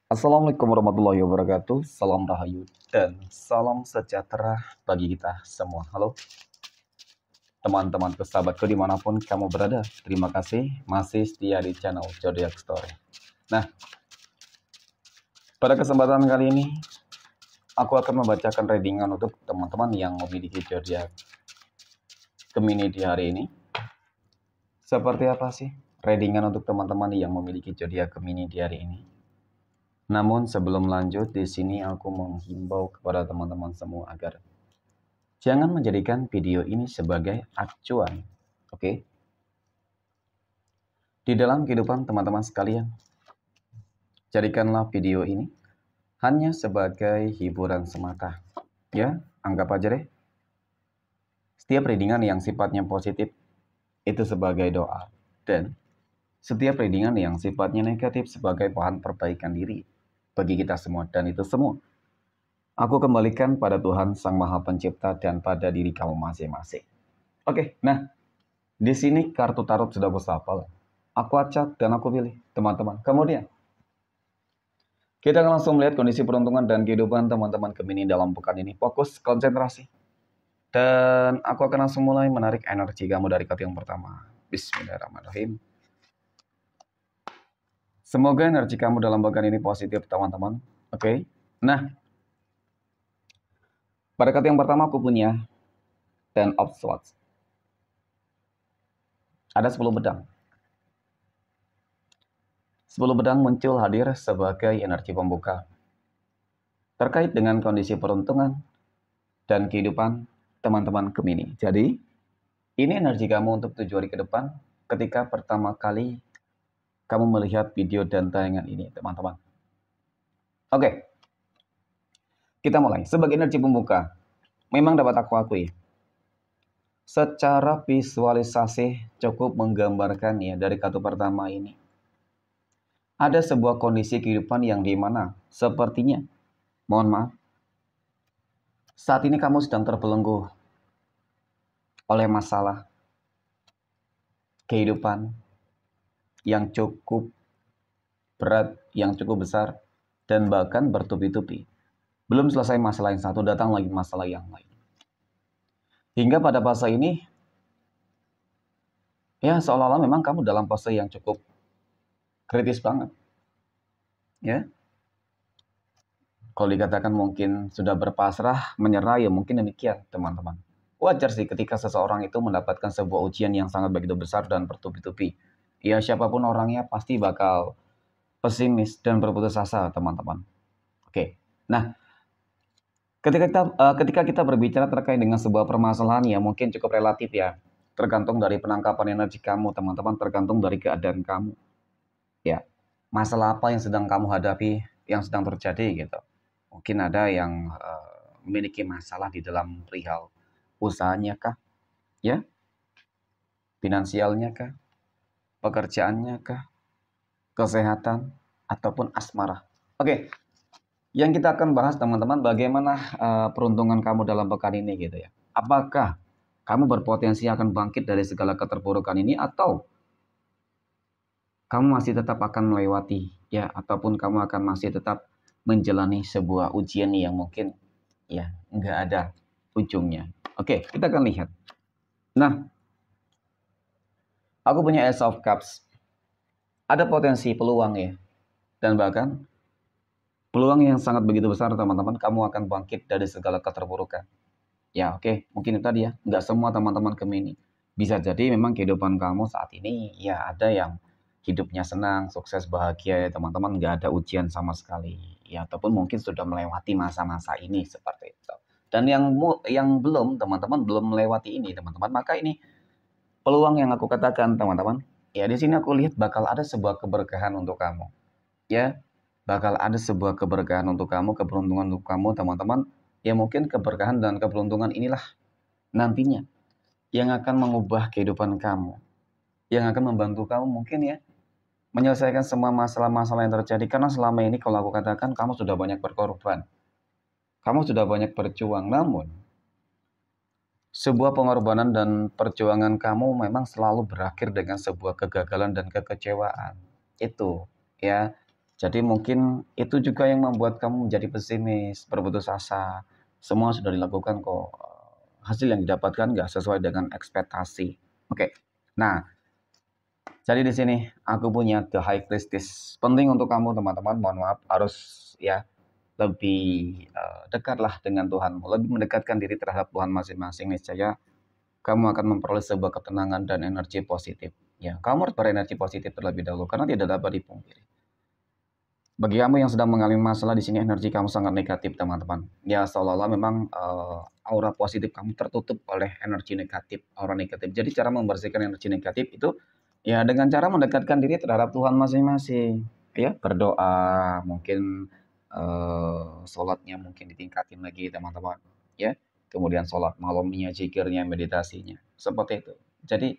Assalamualaikum warahmatullahi wabarakatuh. Salam rahayu dan salam sejahtera bagi kita semua. Halo teman-teman sahabatku dimanapun kamu berada. Terima kasih masih setia di channel Zodiac Story. Nah, pada kesempatan kali ini aku akan membacakan readingan untuk teman-teman yang memiliki zodiak Gemini di hari ini. Seperti apa sih readingan untuk teman-teman yang memiliki zodiak Gemini di hari ini? Namun sebelum lanjut, di sini aku menghimbau kepada teman-teman semua agar jangan menjadikan video ini sebagai acuan, oke? Di dalam kehidupan teman-teman sekalian, jadikanlah video ini hanya sebagai hiburan semata. Ya, anggap aja deh. Setiap readingan yang sifatnya positif itu sebagai doa. Dan setiap readingan yang sifatnya negatif sebagai bahan perbaikan diri bagi kita semua. Dan itu semua aku kembalikan pada Tuhan Sang Maha Pencipta dan pada diri kamu masing-masing. Oke, nah di sini kartu tarot sudah aku hafal. Aku acak dan aku pilih, teman-teman. Kemudian, kita akan langsung melihat kondisi peruntungan dan kehidupan teman-teman Gemini dalam pekan ini. Fokus, konsentrasi. Dan aku akan langsung mulai menarik energi kamu dari kartu yang pertama. Bismillahirrahmanirrahim. Semoga energi kamu dalam pekan ini positif, teman-teman. Oke. Nah, pada kartu yang pertama aku punya Ten of Swords. Ada 10 pedang. 10 pedang muncul hadir sebagai energi pembuka terkait dengan kondisi peruntungan dan kehidupan teman-teman Gemini. Jadi, ini energi kamu untuk 7 hari ke depan ketika pertama kali kamu melihat video dan tayangan ini, teman-teman. Oke, kita mulai. Sebagai energi pembuka, memang dapat aku akui, secara visualisasi cukup menggambarkan ya dari kartu pertama ini. Ada sebuah kondisi kehidupan yang dimana sepertinya, mohon maaf, saat ini kamu sedang terbelenggu oleh masalah kehidupan yang cukup berat, yang cukup besar, dan bahkan bertubi-tubi. Belum selesai masalah yang satu, datang lagi masalah yang lain. Hingga pada fase ini, ya seolah-olah memang kamu dalam fase yang cukup kritis banget. Ya, kalau dikatakan mungkin sudah berpasrah, menyerah, ya mungkin demikian, teman-teman. Wajar sih ketika seseorang itu mendapatkan sebuah ujian yang sangat begitu besar dan bertubi-tubi. Ya siapapun orangnya pasti bakal pesimis dan berputus asa, teman-teman. Oke, nah ketika kita berbicara terkait dengan sebuah permasalahan ya mungkin cukup relatif ya. Tergantung dari penangkapan energi kamu, teman-teman, tergantung dari keadaan kamu. Ya, masalah apa yang sedang kamu hadapi, yang sedang terjadi gitu. Mungkin ada yang memiliki masalah di dalam perihal usahanya kah? Ya, finansialnya kah? Pekerjaannya kah? Kesehatan ataupun asmara. Oke, yang kita akan bahas teman-teman bagaimana peruntungan kamu dalam pekan ini gitu ya. Apakah kamu berpotensi akan bangkit dari segala keterpurukan ini atau kamu masih tetap akan melewati ya ataupun kamu akan masih tetap menjalani sebuah ujian yang mungkin ya nggak ada ujungnya. Oke, kita akan lihat. Nah, aku punya Ace of Cups. Ada potensi peluang ya. Dan bahkan peluang yang sangat begitu besar teman-teman, kamu akan bangkit dari segala keterpurukan. Ya oke, mungkin itu tadi ya, nggak semua teman-teman Gemini. Bisa jadi memang kehidupan kamu saat ini ya ada yang hidupnya senang, sukses, bahagia ya teman-teman, nggak ada ujian sama sekali. Ya ataupun mungkin sudah melewati masa-masa ini seperti itu. Dan yang belum, teman-teman belum melewati ini teman-teman, maka ini peluang yang aku katakan teman-teman. Ya di sini aku lihat bakal ada sebuah keberkahan untuk kamu. Ya, bakal ada sebuah keberkahan untuk kamu, keberuntungan untuk kamu teman-teman. Ya mungkin keberkahan dan keberuntungan inilah nantinya yang akan mengubah kehidupan kamu, yang akan membantu kamu mungkin ya menyelesaikan semua masalah-masalah yang terjadi. Karena selama ini kalau aku katakan kamu sudah banyak berkorban, kamu sudah banyak berjuang, namun sebuah pengorbanan dan perjuangan kamu memang selalu berakhir dengan sebuah kegagalan dan kekecewaan. Itu ya. Jadi mungkin itu juga yang membuat kamu menjadi pesimis, berputus asa. Semua sudah dilakukan kok, hasil yang didapatkan nggak sesuai dengan ekspektasi. Oke, nah jadi di sini aku punya the high priestess. Penting untuk kamu teman-teman, mohon maaf harus ya lebih dekatlah dengan Tuhanmu, lebih mendekatkan diri terhadap Tuhan masing-masing. Niscaya kamu akan memperoleh sebuah ketenangan dan energi positif. Ya, kamu harus berenergi positif terlebih dahulu karena tidak dapat dipungkiri. Bagi kamu yang sedang mengalami masalah di sini energi kamu sangat negatif, teman-teman. Ya, seolah-olah memang aura positif kamu tertutup oleh energi negatif, aura negatif. Jadi cara membersihkan energi negatif itu ya dengan cara mendekatkan diri terhadap Tuhan masing-masing. Ya, berdoa, mungkin sholatnya mungkin ditingkatin lagi, teman-teman. Ya, kemudian sholat malamnya, zikirnya, meditasinya. Seperti itu. Jadi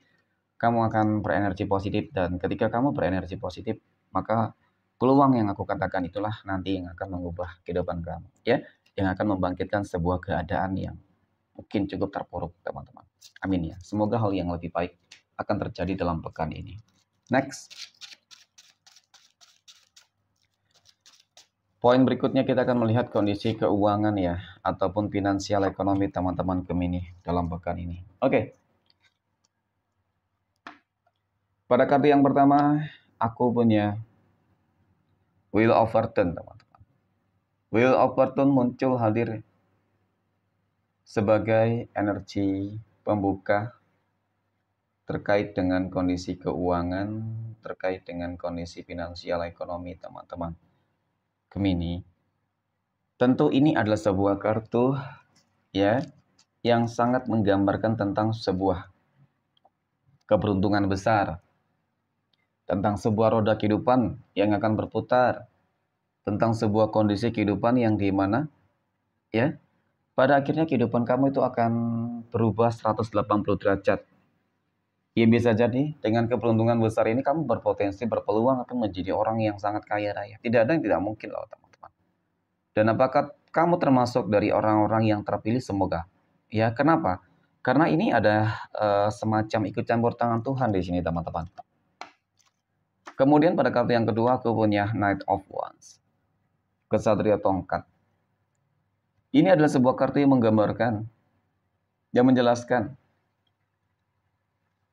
kamu akan berenergi positif dan ketika kamu berenergi positif, maka peluang yang aku katakan itulah nanti yang akan mengubah kehidupan kamu, ya, yang akan membangkitkan sebuah keadaan yang mungkin cukup terpuruk, teman-teman. Amin ya. Semoga hal yang lebih baik akan terjadi dalam pekan ini. Next. Poin berikutnya kita akan melihat kondisi keuangan ya, ataupun finansial ekonomi teman-teman Gemini dalam pekan ini. Oke. Pada kartu yang pertama, aku punya Wheel of Fortune, teman-teman. Wheel of Fortune muncul hadir sebagai energi pembuka terkait dengan kondisi keuangan, terkait dengan kondisi finansial ekonomi teman-teman Gemini. Tentu ini adalah sebuah kartu ya yang sangat menggambarkan tentang sebuah keberuntungan besar, tentang sebuah roda kehidupan yang akan berputar, tentang sebuah kondisi kehidupan yang di mana ya pada akhirnya kehidupan kamu itu akan berubah 180 derajat. Ya bisa jadi dengan keberuntungan besar ini kamu berpotensi berpeluang akan menjadi orang yang sangat kaya raya. Tidak ada yang tidak mungkin loh teman-teman. Dan apakah kamu termasuk dari orang-orang yang terpilih? Semoga. Ya kenapa? Karena ini ada semacam ikut campur tangan Tuhan di sini teman-teman. Kemudian pada kartu yang kedua aku punya Knight of Wands. Kesatria tongkat. Ini adalah sebuah kartu yang menggambarkan, yang menjelaskan.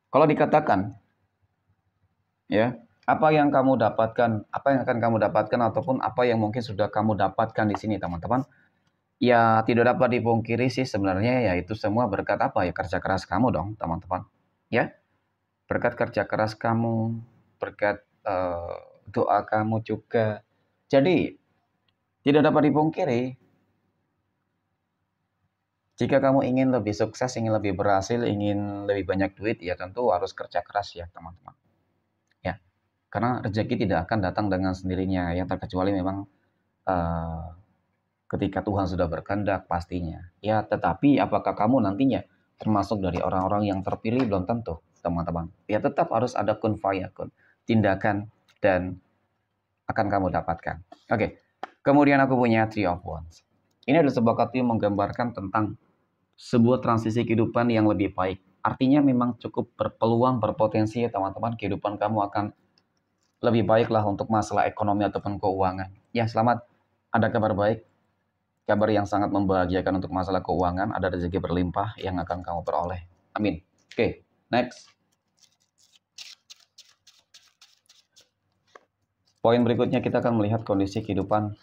Kalau dikatakan, ya, apa yang kamu dapatkan, apa yang akan kamu dapatkan, ataupun apa yang mungkin sudah kamu dapatkan di sini, teman-teman, ya tidak dapat dipungkiri sih sebenarnya, ya itu semua berkat apa ya kerja keras kamu dong, teman-teman, ya, berkat kerja keras kamu, berkat doa kamu juga. Jadi tidak dapat dipungkiri. Jika kamu ingin lebih sukses, ingin lebih berhasil, ingin lebih banyak duit, ya tentu harus kerja keras ya teman-teman. Ya, karena rezeki tidak akan datang dengan sendirinya, yang terkecuali memang ketika Tuhan sudah berkehendak pastinya. Ya, tetapi apakah kamu nantinya termasuk dari orang-orang yang terpilih belum tentu, teman-teman. Ya, tetap harus ada kun fayakun, tindakan dan akan kamu dapatkan. Oke. Kemudian aku punya Three of Wands. Ini adalah sebuah kartu yang menggambarkan tentang sebuah transisi kehidupan yang lebih baik. Artinya memang cukup berpeluang, berpotensi ya teman-teman. Kehidupan kamu akan lebih baiklah untuk masalah ekonomi ataupun keuangan. Ya, selamat. Ada kabar baik. Kabar yang sangat membahagiakan untuk masalah keuangan. Ada rezeki berlimpah yang akan kamu peroleh. Amin. Oke, next. Poin berikutnya kita akan melihat kondisi kehidupan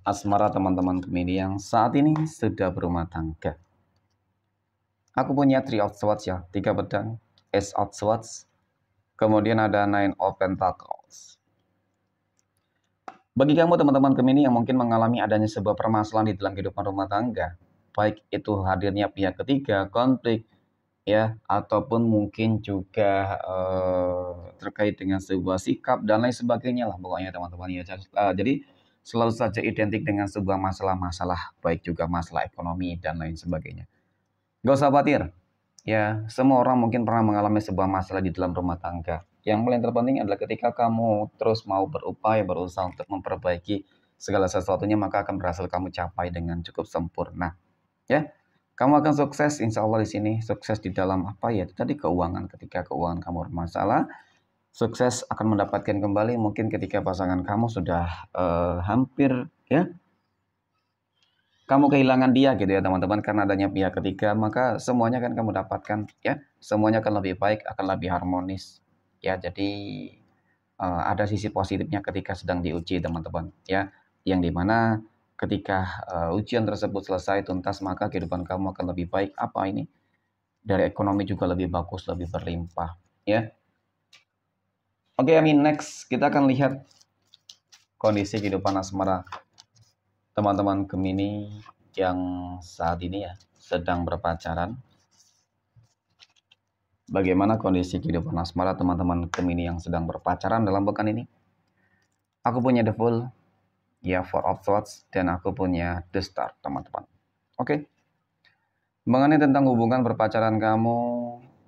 asmara teman-teman Gemini yang saat ini sudah berumah tangga. Aku punya Three of Swords ya, 3 pedang, Ace of Swords, kemudian ada Nine of Pentacles. Bagi kamu teman-teman Gemini yang mungkin mengalami adanya sebuah permasalahan di dalam kehidupan rumah tangga, baik itu hadirnya pihak ketiga, konflik, ya, ataupun mungkin juga terkait dengan sebuah sikap dan lain sebagainya lah pokoknya teman-teman ya. Jadi selalu saja identik dengan sebuah masalah-masalah, baik juga masalah ekonomi dan lain sebagainya. Gak usah khawatir, ya semua orang mungkin pernah mengalami sebuah masalah di dalam rumah tangga. Yang paling terpenting adalah ketika kamu terus mau berupaya, berusaha untuk memperbaiki segala sesuatunya, maka akan berhasil kamu capai dengan cukup sempurna. Ya, kamu akan sukses insya Allah di sini, sukses di dalam apa ya, tadi keuangan. Ketika keuangan kamu bermasalah, Sukses akan mendapatkan kembali mungkin ketika pasangan kamu sudah hampir ya kamu kehilangan dia gitu ya teman-teman, karena adanya pihak ketiga, maka semuanya kan kamu dapatkan ya, semuanya akan lebih baik, akan lebih harmonis ya. Jadi ada sisi positifnya ketika sedang diuji teman-teman ya, yang dimana ketika ujian tersebut selesai tuntas, maka kehidupan kamu akan lebih baik. Apa ini, dari ekonomi juga lebih bagus, lebih berlimpah ya. Oke, next kita akan lihat kondisi kehidupan asmara teman-teman Gemini yang saat ini ya sedang berpacaran. Bagaimana kondisi kehidupan asmara teman-teman Gemini yang sedang berpacaran dalam pekan ini? Aku punya The Fool, ya, Four of Swords, dan aku punya The Star, teman-teman. Oke. Mengenai tentang hubungan berpacaran kamu,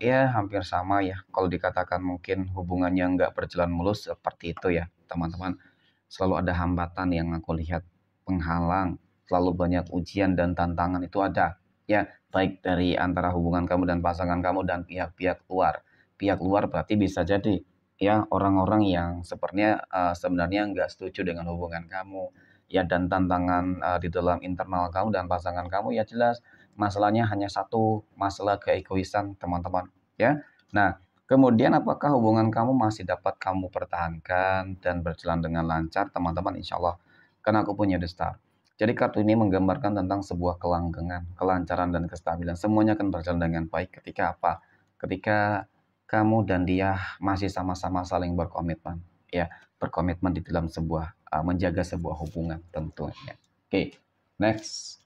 ya hampir sama ya. Kalau dikatakan mungkin hubungannya nggak berjalan mulus seperti itu ya, teman-teman. Selalu ada hambatan yang aku lihat, penghalang, selalu banyak ujian dan tantangan itu ada. Ya, baik dari antara hubungan kamu dan pasangan kamu dan pihak-pihak luar. Pihak luar berarti bisa jadi ya orang-orang yang sebenarnya nggak setuju dengan hubungan kamu. Ya, dan tantangan di dalam internal kamu dan pasangan kamu ya jelas masalahnya hanya satu, masalah keegoisan, teman-teman. Ya, nah kemudian apakah hubungan kamu masih dapat kamu pertahankan dan berjalan dengan lancar, teman-teman? Insya Allah. Karena aku punya The Star. Jadi kartu ini menggambarkan tentang sebuah kelanggengan, kelancaran, dan kestabilan. Semuanya akan berjalan dengan baik ketika apa? Ketika kamu dan dia masih sama-sama saling berkomitmen. Ya, berkomitmen di dalam sebuah, menjaga sebuah hubungan tentunya. Oke, next.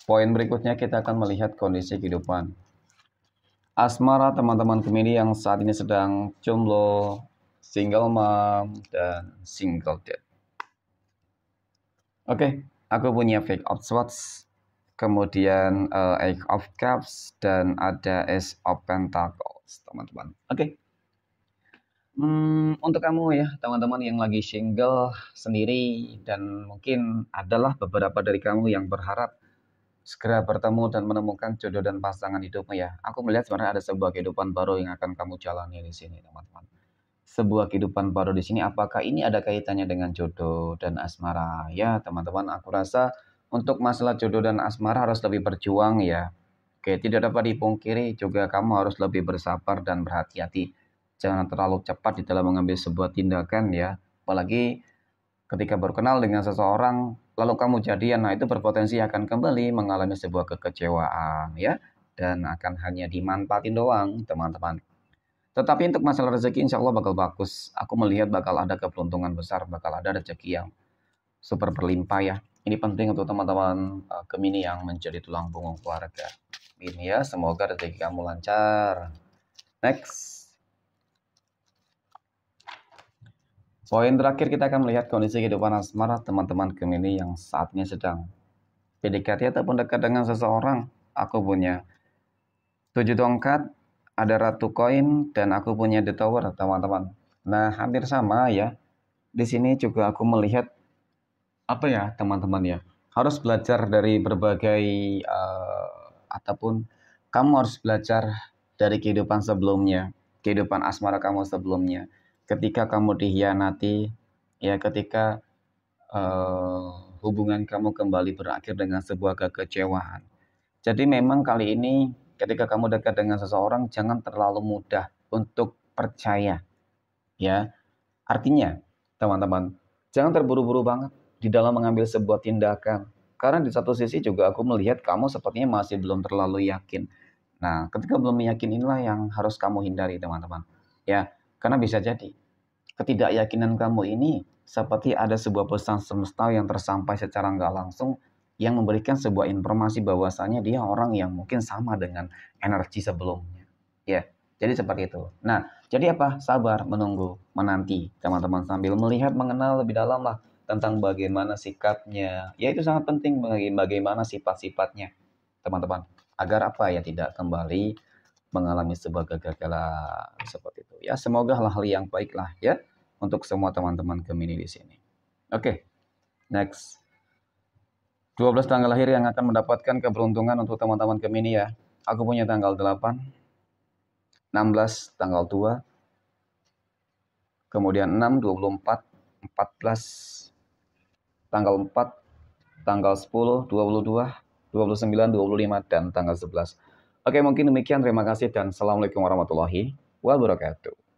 Poin berikutnya kita akan melihat kondisi kehidupan asmara teman-teman Gemini yang saat ini sedang jomblo, single mom, dan single dad. Oke, aku punya Page of Swords, kemudian Eight of Cups, dan ada Ace of Pentacles, teman-teman. Oke. Untuk kamu ya, teman-teman yang lagi single sendiri, dan mungkin adalah beberapa dari kamu yang berharap segera bertemu dan menemukan jodoh dan pasangan hidupmu ya. Aku melihat sebenarnya ada sebuah kehidupan baru yang akan kamu jalani di sini, teman-teman. Sebuah kehidupan baru di sini, apakah ini ada kaitannya dengan jodoh dan asmara? Ya, teman-teman, aku rasa untuk masalah jodoh dan asmara harus lebih berjuang ya. Oke, tidak dapat dipungkiri juga kamu harus lebih bersabar dan berhati-hati. Jangan terlalu cepat di dalam mengambil sebuah tindakan ya. Apalagi ketika berkenal dengan seseorang, lalu kamu jadian, nah itu berpotensi akan kembali mengalami sebuah kekecewaan ya, dan akan hanya dimanfaatin doang, teman-teman. Tetapi untuk masalah rezeki insya Allah bakal bagus. Aku melihat bakal ada keberuntungan besar, bakal ada rezeki yang super berlimpah ya. Ini penting untuk teman-teman Gemini yang menjadi tulang punggung keluarga. Ini ya, semoga rezeki kamu lancar. Next. Poin terakhir kita akan melihat kondisi kehidupan asmara teman-teman Gemini yang saat ini sedang PDKT ataupun dekat dengan seseorang. Aku punya 7 tongkat, ada ratu koin, dan aku punya the tower, teman-teman. Nah, hampir sama ya. Di sini juga aku melihat apa ya, teman-teman ya. Harus belajar dari berbagai ataupun kamu harus belajar dari kehidupan sebelumnya, kehidupan asmara kamu sebelumnya. Ketika kamu dikhianati, ya ketika hubungan kamu kembali berakhir dengan sebuah kekecewaan. Jadi memang kali ini ketika kamu dekat dengan seseorang jangan terlalu mudah untuk percaya ya. Artinya teman-teman jangan terburu-buru banget di dalam mengambil sebuah tindakan. Karena di satu sisi juga aku melihat kamu sepertinya masih belum terlalu yakin. Nah, ketika belum yakin inilah yang harus kamu hindari teman-teman. Ya, karena bisa jadi ketidakyakinan kamu ini seperti ada sebuah pesan semesta yang tersampai secara nggak langsung yang memberikan sebuah informasi bahwasanya dia orang yang mungkin sama dengan energi sebelumnya. Ya, jadi seperti itu. Nah, jadi apa? Sabar, menunggu, menanti, teman-teman, sambil melihat, mengenal lebih dalam lah tentang bagaimana sikapnya. Ya, itu sangat penting bagaimana sifat-sifatnya, teman-teman. Agar apa ya, tidak kembali mengalami sebuah kegagalan seperti itu. Ya, semoga hal-hal yang baik lah ya untuk semua teman-teman Gemini di sini. Oke, next. 12 tanggal lahir yang akan mendapatkan keberuntungan untuk teman-teman Gemini ya. Aku punya tanggal 8, 16 tanggal 2, kemudian 6, 24, 14, tanggal 4, tanggal 10, 22, 29, 25, dan tanggal 11. Oke, mungkin demikian. Terima kasih dan Assalamualaikum warahmatullahi wabarakatuh.